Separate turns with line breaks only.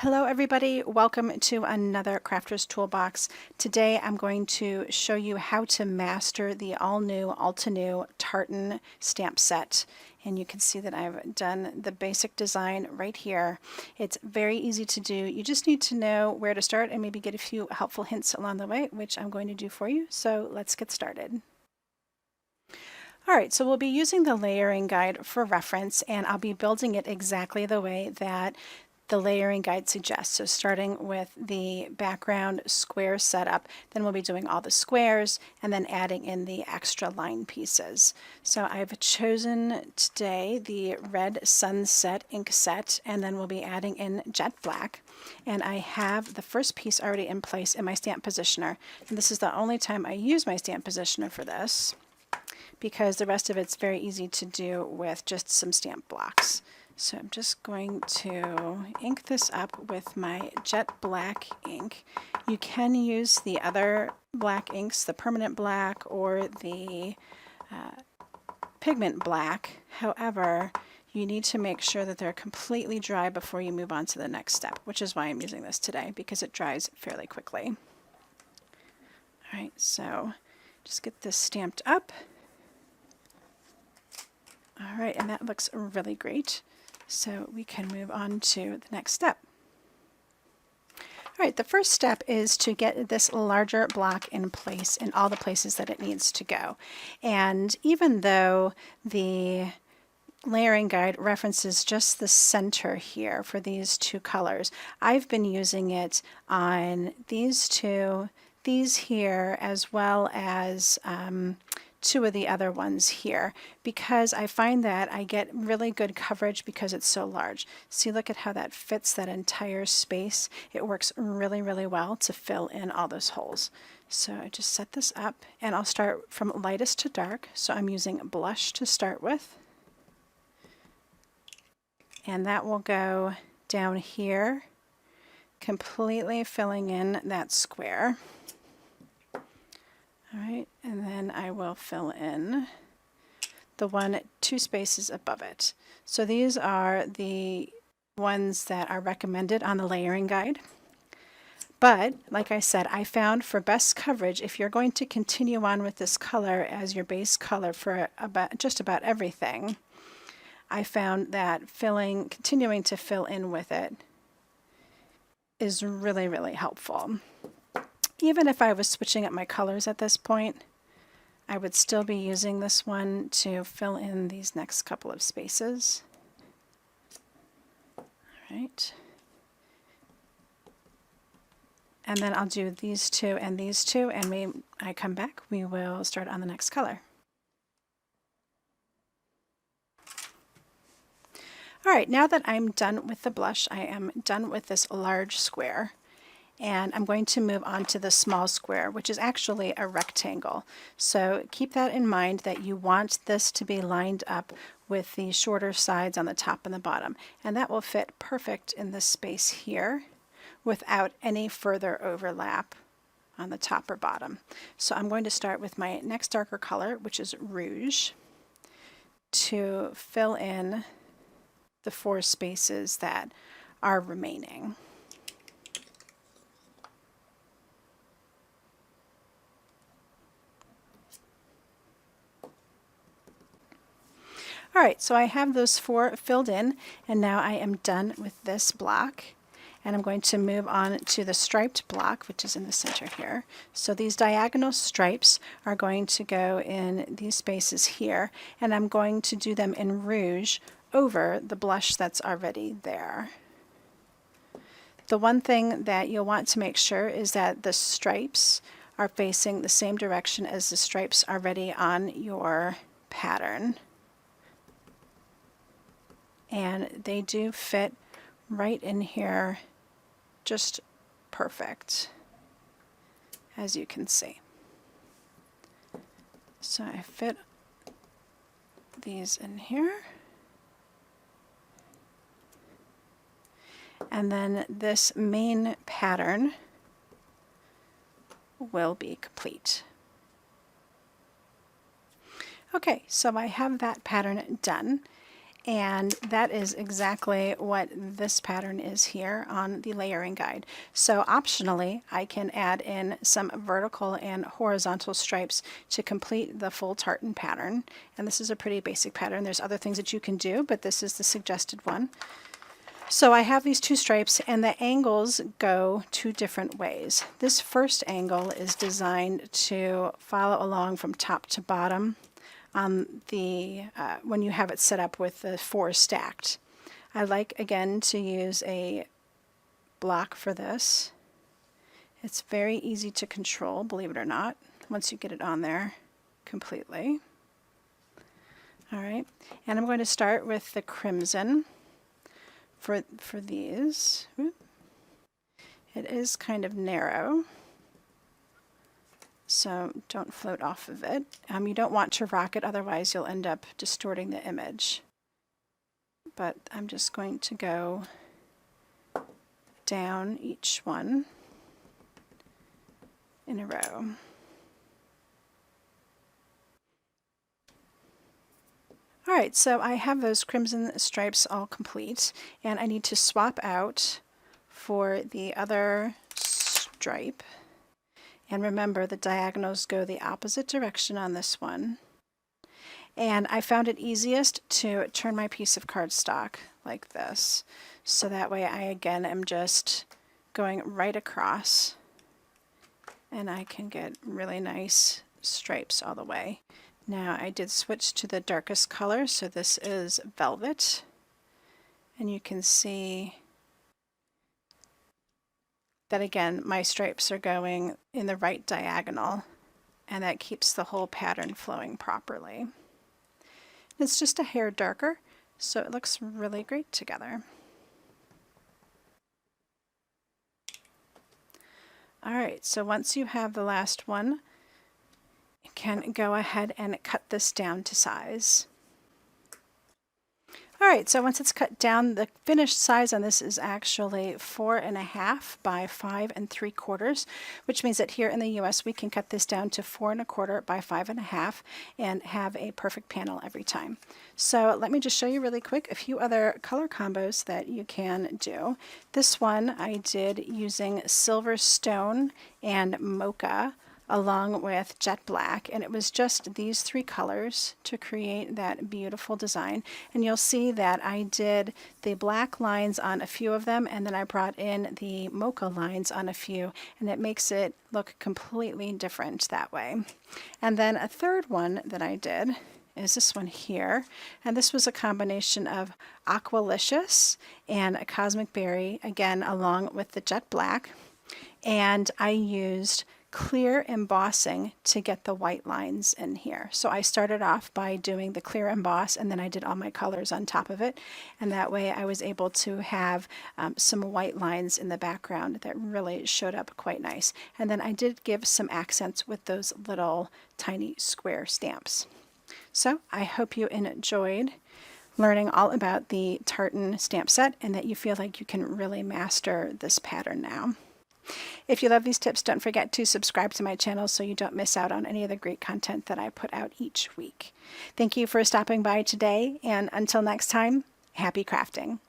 Hello everybody, welcome to another Crafter's Toolbox. Today I'm going to show you how to master the all-new Altenew Tartan stamp set. And you can see that I've done the basic design right here. It's very easy to do. You just need to know where to start and maybe get a few helpful hints along the way, which I'm going to do for you. So let's get started. Alright, so we'll be using the layering guide for reference, and I'll be building it exactly the way that the layering guide suggests. So starting with the background square setup, then we'll be doing all the squares and then adding in the extra line pieces. So I've chosen today the red sunset ink set, and then we'll be adding in jet black. And I have the first piece already in place in my stamp positioner. And this is the only time I use my stamp positioner for this, because the rest of it's very easy to do with just some stamp blocks. So I'm just going to ink this up with my jet black ink. You can use the other black inks, the permanent black or the pigment black. However, you need to make sure that they're completely dry before you move on to the next step, which is why I'm using this today, because it dries fairly quickly. All right, so just get this stamped up. All right, and that looks really great. So we can move on to the next step. All right, the first step is to get this larger block in place in all the places that it needs to go. And even though the layering guide references just the center here for these two colors, I've been using it on these two, these here, as well as two of the other ones here, because I find that I get really good coverage because it's so large. See, look at how that fits that entire space. It works really, really well to fill in all those holes. So I just set this up, and I'll start from lightest to dark. So I'm using blush to start with, and that will go down here, completely filling in that square. All right, and then I will fill in the one 2 spaces above it. So these are the ones that are recommended on the layering guide. But like I said, I found for best coverage, if you're going to continue on with this color as your base color for just about everything, I found that continuing to fill in with it is really, really helpful. Even if I was switching up my colors at this point, I would still be using this one to fill in these next couple of spaces. All right. And then I'll do these two, and when I come back, we will start on the next color. All right, now that I'm done with the blush, I am done with this large square. And I'm going to move on to the small square, which is actually a rectangle. So keep that in mind, that you want this to be lined up with the shorter sides on the top and the bottom. And that will fit perfect in this space here without any further overlap on the top or bottom. So I'm going to start with my next darker color, which is rouge, to fill in the 4 spaces that are remaining. All right, so I have those 4 filled in, and now I am done with this block. And I'm going to move on to the striped block, which is in the center here. So these diagonal stripes are going to go in these spaces here, and I'm going to do them in rouge over the blush that's already there. The one thing that you'll want to make sure is that the stripes are facing the same direction as the stripes already on your pattern. And they do fit right in here just perfect, as you can see. So I fit these in here. And then this main pattern will be complete. Okay, so I have that pattern done. And that is exactly what this pattern is here on the layering guide. So optionally, I can add in some vertical and horizontal stripes to complete the full tartan pattern. And this is a pretty basic pattern. There's other things that you can do, but this is the suggested one. So I have these 2 stripes, and the angles go 2 different ways. This first angle is designed to follow along from top to bottom on the when you have it set up with the 4 stacked. I like, again, to use a block for this. It's very easy to control, believe it or not, once you get it on there completely. All right, and I'm going to start with the crimson. For these. It is kind of narrow, so don't float off of it. You don't want to rock it, otherwise you'll end up distorting the image. But I'm just going to go down each one in a row. Alright, so I have those crimson stripes all complete, and I need to swap out for the other stripe. And remember, the diagonals go the opposite direction on this one. And I found it easiest to turn my piece of cardstock like this. So that way I again am just going right across, and I can get really nice stripes all the way. Now I did switch to the darkest color, so this is velvet, and you can see that again my stripes are going in the right diagonal, and that keeps the whole pattern flowing properly. It's just a hair darker, so it looks really great together. Alright, so once you have the last one, can go ahead and cut this down to size. Alright, so once it's cut down, the finished size on this is actually 4.5 by 5 3/4, which means that here in the US we can cut this down to 4 1/4 by 5 1/2 and have a perfect panel every time. So let me just show you really quick a few other color combos that you can do. This one I did using silver stone and mocha along with jet black, and it was just these 3 colors to create that beautiful design. And you'll see that I did the black lines on a few of them, and then I brought in the mocha lines on a few, and it makes it look completely different that way. And then a third one that I did is this one here, and this was a combination of Aqualicious and a Cosmic Berry, again along with the jet black, and I used clear embossing to get the white lines in here. So I started off by doing the clear emboss, and then I did all my colors on top of it, and that way I was able to have some white lines in the background that really showed up quite nice. And then I did give some accents with those little tiny square stamps. So I hope you enjoyed learning all about the tartan stamp set, and that you feel like you can really master this pattern now. If you love these tips, don't forget to subscribe to my channel so you don't miss out on any of the great content that I put out each week. Thank you for stopping by today, and until next time, happy crafting.